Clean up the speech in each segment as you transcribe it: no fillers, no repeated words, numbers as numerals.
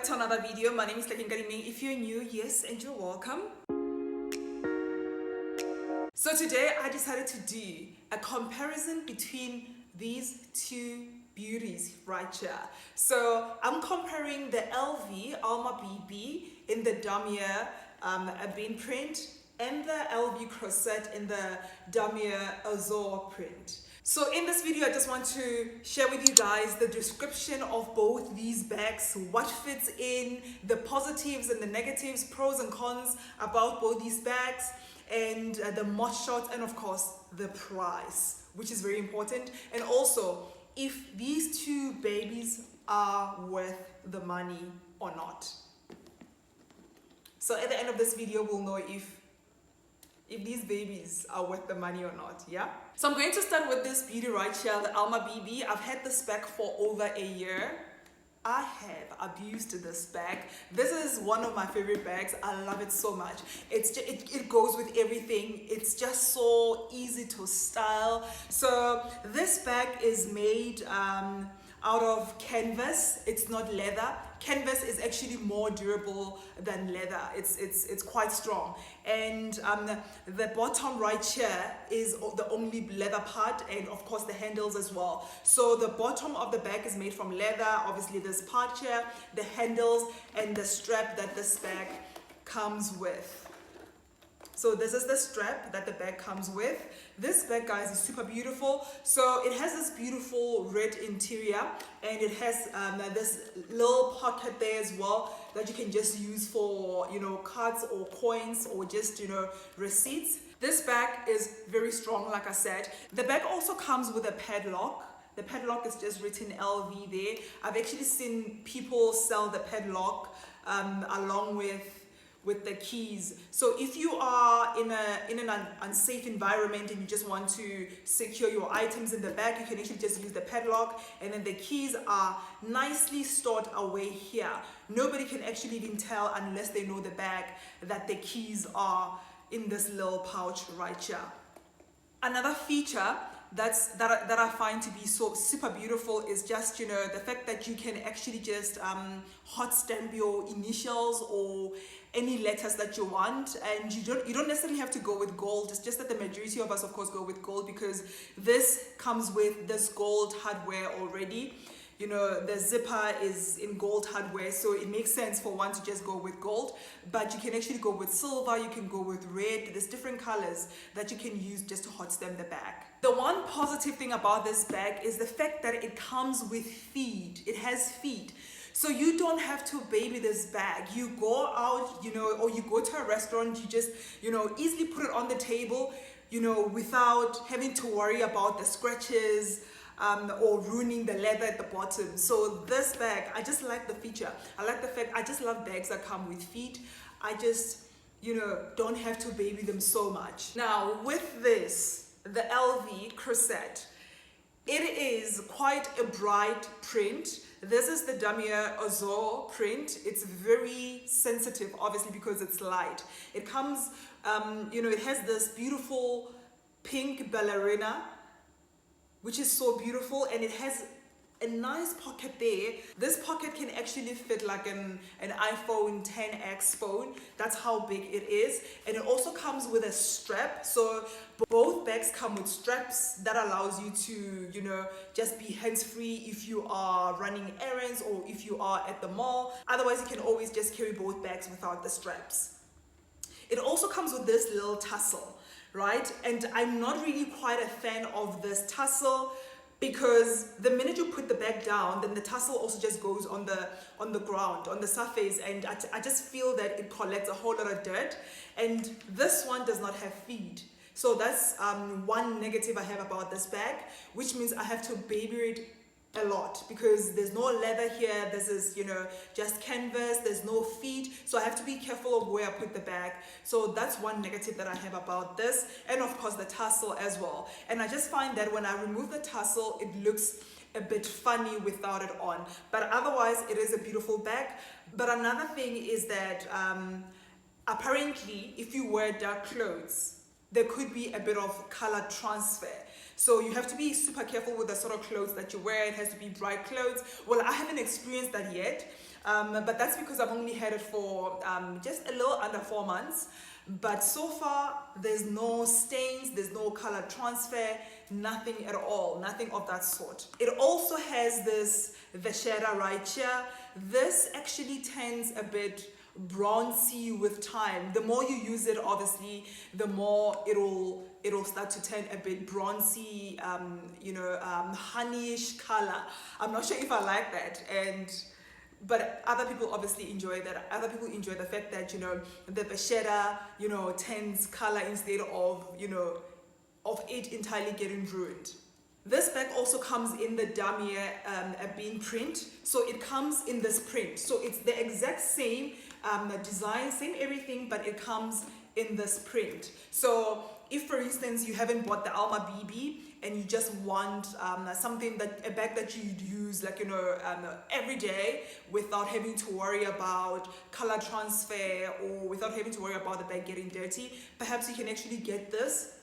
to another video. My name is Ming. If you're new, yes, and you're welcome. So today I decided to do a comparison between these two beauties right here. So I'm comparing the LV Alma BB in the damier bean print and the LV Croisette in the damier azure print. So in this video, I just want to share with you guys the description of both these bags, what fits in, the positives and the negatives, pros and cons about both these bags, and the mod shots, and of course the price, which is very important, and also if these two babies are worth the money or not. So at the end of this video, we'll know if these babies are worth the money or not, yeah? So I'm going to start with this beauty right here, the Alma BB. I've had this bag for over a year. I have abused this bag. This is one of my favorite bags. I love it so much. It goes with everything. It's just so easy to style. So this bag is made out of canvas. It's not leather. Canvas is actually more durable than leather. It's quite strong. And the bottom right here is the only leather part, and of course the handles as well. So the bottom of the bag is made from leather. Obviously this part here, the handles, and the strap that this bag comes with. So this is the strap that the bag comes with. This bag, guys, is super beautiful. So it has this beautiful red interior, and it has this little pocket there as well that you can just use for, you know, cards or coins or just, you know, receipts. This bag is very strong, like I said. The bag also comes with a padlock. The padlock is just written LV there. I've actually seen people sell the padlock along with the keys. So if you are in an unsafe environment and you just want to secure your items in the bag, you can actually just use the padlock, and then the keys are nicely stored away here. Nobody can actually even tell unless they know the bag that the keys are in this little pouch right here. Another feature that I find to be so super beautiful is just, you know, the fact that you can actually just hot stamp your initials or any letters that you want, and you don't necessarily have to go with gold. It's just that the majority of us, of course, go with gold because this comes with this gold hardware already. You know, the zipper is in gold hardware, so it makes sense for one to just go with gold. But you can actually go with silver, you can go with red. There's different colors that you can use just to hot stamp the bag. The one positive thing about this bag is the fact that it comes with feet. It has feet. So you don't have to baby this bag. You go out, you know, or you go to a restaurant, you just, you know, easily put it on the table, you know, without having to worry about the scratches, or ruining the leather at the bottom. So this bag, I just like the feature. I like the fact, I just love bags that come with feet. I just, you know, don't have to baby them so much. Now with this, the LV Croisette, it is quite a bright print. This is the damier azure print. It's very sensitive, obviously, because it's light. It comes, you know, it has this beautiful pink ballerina, which is so beautiful, and it has a nice pocket there. This pocket can actually fit like an iPhone XS phone. That's how big it is. And it also comes with a strap. So both bags come with straps that allows you to, you know, just be hands-free if you are running errands or if you are at the mall. Otherwise, you can always just carry both bags without the straps. It also comes with this little tassel, right? And I'm not really quite a fan of this tassel because the minute you put the bag down, then the tassel also just goes on the ground, on the surface, and I just feel that it collects a whole lot of dirt. And this one does not have feet. So that's one negative I have about this bag, which means I have to baby it a lot because there's no leather here. This is, you know, just canvas. There's no feet, so I have to be careful of where I put the bag. So that's one negative that I have about this, and of course the tassel as well. And I just find that when I remove the tassel, it looks a bit funny without it on, but otherwise it is a beautiful bag. But another thing is that apparently if you wear dark clothes, there could be a bit of color transfer. So you have to be super careful with the sort of clothes that you wear. It has to be bright clothes. Well, I haven't experienced that yet. but that's because I've only had it for just a little under 4 months. But so far, there's no stains, there's no color transfer, nothing at all, nothing of that sort. It also has this Vachetta right here. This actually turns a bit bronzy with time. The more you use it, obviously, the more it'll start to turn a bit bronzy, honeyish color. I'm not sure if I like that, but other people obviously enjoy that. Other people enjoy the fact that, the Vachetta, turns color instead of, of it entirely getting ruined. This bag also comes in the damier bean print. So it comes in this print. So it's the exact same design, same everything, but it comes in this print. So if, for instance, you haven't bought the Alma BB and you just want a bag that you'd use every day without having to worry about color transfer or without having to worry about the bag getting dirty, perhaps you can actually get this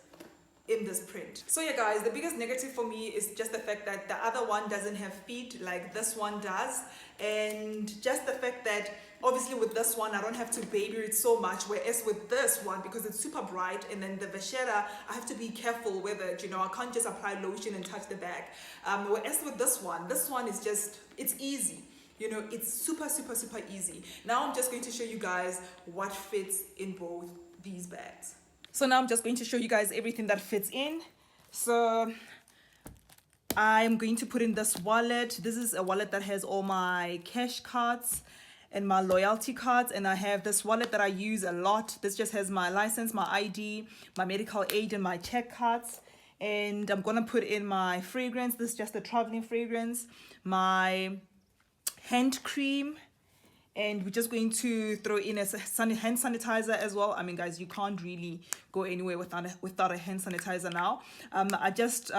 in this print. So yeah guys, the biggest negative for me is just the fact that the other one doesn't have feet like this one does, and just the fact that obviously with this one I don't have to baby it so much, whereas with this one, because it's super bright, and then the Vachetta, I have to be careful with it, I can't just apply lotion and touch the bag, whereas with this one is just, it's easy. It's super easy. Now I'm just going to show you guys what fits in both these bags. So now I'm just going to show you guys everything that fits in. So I'm going to put in this wallet. This is a wallet that has all my cash cards and my loyalty cards. And I have this wallet that I use a lot. This just has my license, my ID, my medical aid, and my check cards. And I'm going to put in my fragrance. This is just a traveling fragrance. My hand cream. And we're just going to throw in a hand sanitizer as well. I mean, guys, you can't really go anywhere without a hand sanitizer now. I just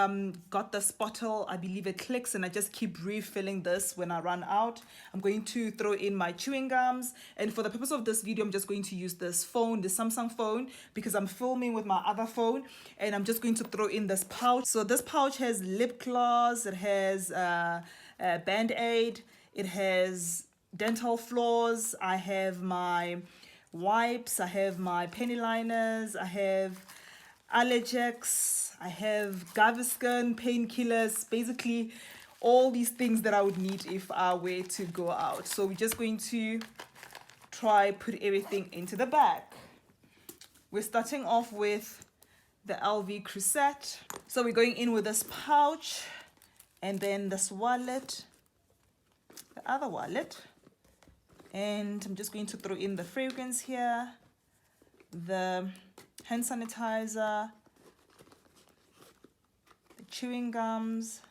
got this bottle. I believe it clicks, and I just keep refilling this when I run out. I'm going to throw in my chewing gums. And for the purpose of this video, I'm just going to use this phone, the Samsung phone, because I'm filming with my other phone. And I'm just going to throw in this pouch. So this pouch has lip gloss. It has a Band-Aid. It has dental floss. I have my wipes. I have my penny liners. I have Allergex. I have Gaviscon, painkillers, basically all these things that I would need if I were to go out. So we're just going to try put everything into the bag. We're starting off with the LV Croisette. So we're going in with this pouch, and then this wallet, the other wallet. And I'm just going to throw in the fragrance here, the hand sanitizer, the chewing gums,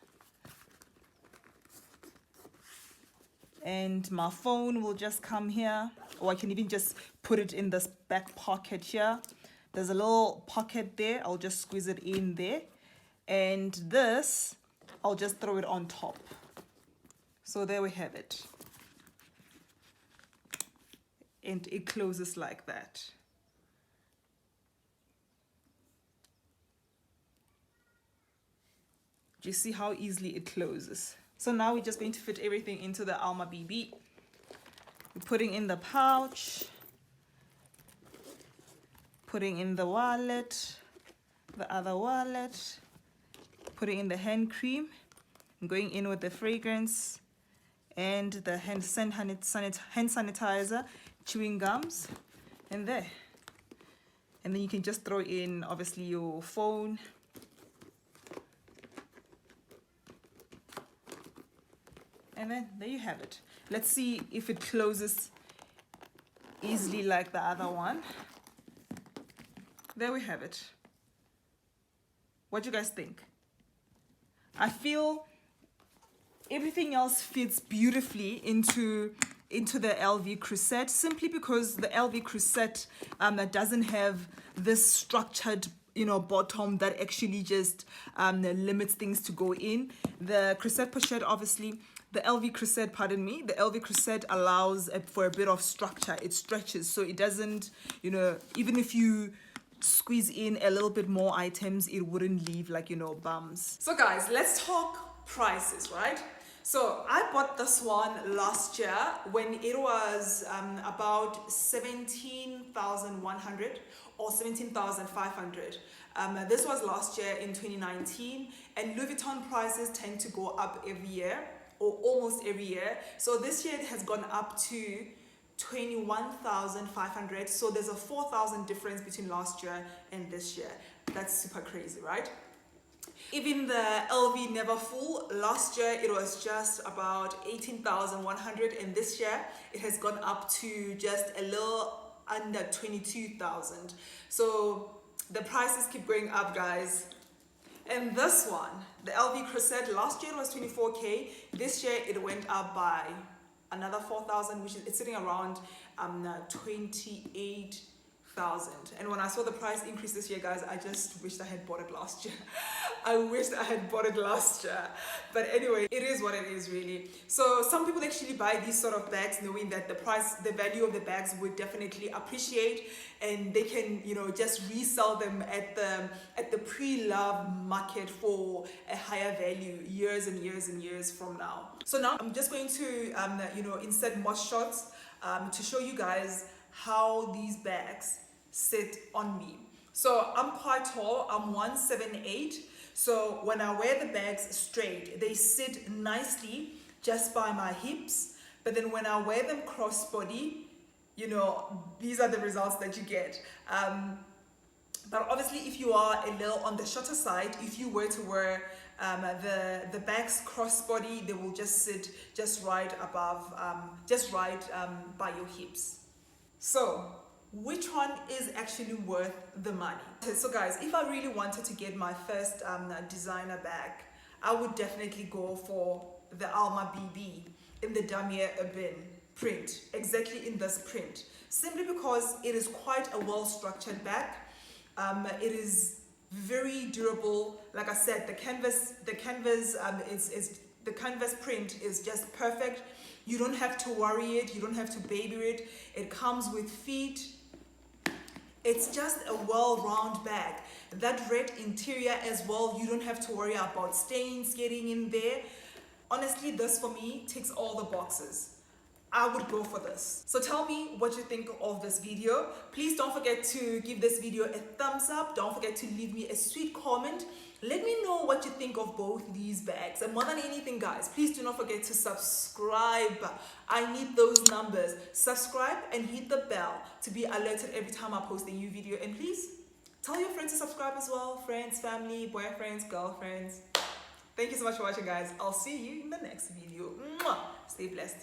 and my phone will just come here, or I can even just put it in this back pocket here. There's a little pocket there. I'll just squeeze it in there, and this I'll just throw it on top. So there we have it. And it closes like that. Do you see how easily it closes? So now we're just going to fit everything into the Alma BB. We're putting in the pouch, putting in the wallet, the other wallet, putting in the hand cream. I'm going in with the fragrance and the hand sanitizer, chewing gums, and there. And then you can just throw in obviously your phone, and then there you have it. Let's see if it closes easily like the other one. There we have it. What do you guys think? I feel everything else fits beautifully into the LV Croisette, simply because the LV Croisette that doesn't have this structured bottom that actually just limits things to go in. The Croisette pochette, obviously, the LV Croisette, pardon me, the LV Croisette allows for a bit of structure. It stretches, so it doesn't, even if you squeeze in a little bit more items, it wouldn't leave bums. So guys, let's talk prices, right? So I bought this one last year when it was about 17,100 or 17,500. This was last year in 2019, and Louis Vuitton prices tend to go up every year or almost every year. So this year it has gone up to 21,500. So there's a 4,000 difference between last year and this year. That's super crazy, right? Even the LV Never Full, last year it was just about 18,100, and this year it has gone up to just a little under 22,000. So the prices keep going up, guys. And this one, the LV Croisette, last year it was 24K. This year it went up by another 4,000, which is it's sitting around 28,000. And when I saw the price increase this year, guys, I just wished I had bought it last year. I wished I had bought it last year. But anyway, it is what it is, really. So some people actually buy these sort of bags knowing that the value of the bags would definitely appreciate, and they can, you know, just resell them at the pre-love market for a higher value years and years and years from now. So now I'm just going to insert more shots to show you guys how these bags sit on me. So I'm quite tall, I'm 178. So when I wear the bags straight, they sit nicely just by my hips. But then when I wear them crossbody, you know, these are the results that you get. But obviously, if you are a little on the shorter side, if you were to wear the bags crossbody, they will just sit just right above, by your hips. So which one is actually worth the money? So guys, if I really wanted to get my first designer bag, I would definitely go for the Alma BB in the Damier Urban print, exactly in this print, simply because it is quite a well-structured bag. It is very durable. Like I said, the canvas print is just perfect. You don't have to worry it, you don't have to baby it. It comes with feet. It's just a well-round bag. That red interior as well, you don't have to worry about stains getting in there. Honestly, this for me ticks all the boxes. I would go for this. So tell me what you think of this video. Please don't forget to give this video a thumbs up. Don't forget to leave me a sweet comment. Let me know what you think of both these bags. And more than anything, guys, please do not forget to subscribe. I need those numbers. Subscribe and hit the bell to be alerted every time I post a new video. And please tell your friends to subscribe as well. Friends, family, boyfriends, girlfriends. Thank you so much for watching, guys. I'll see you in the next video. Mwah! Stay blessed.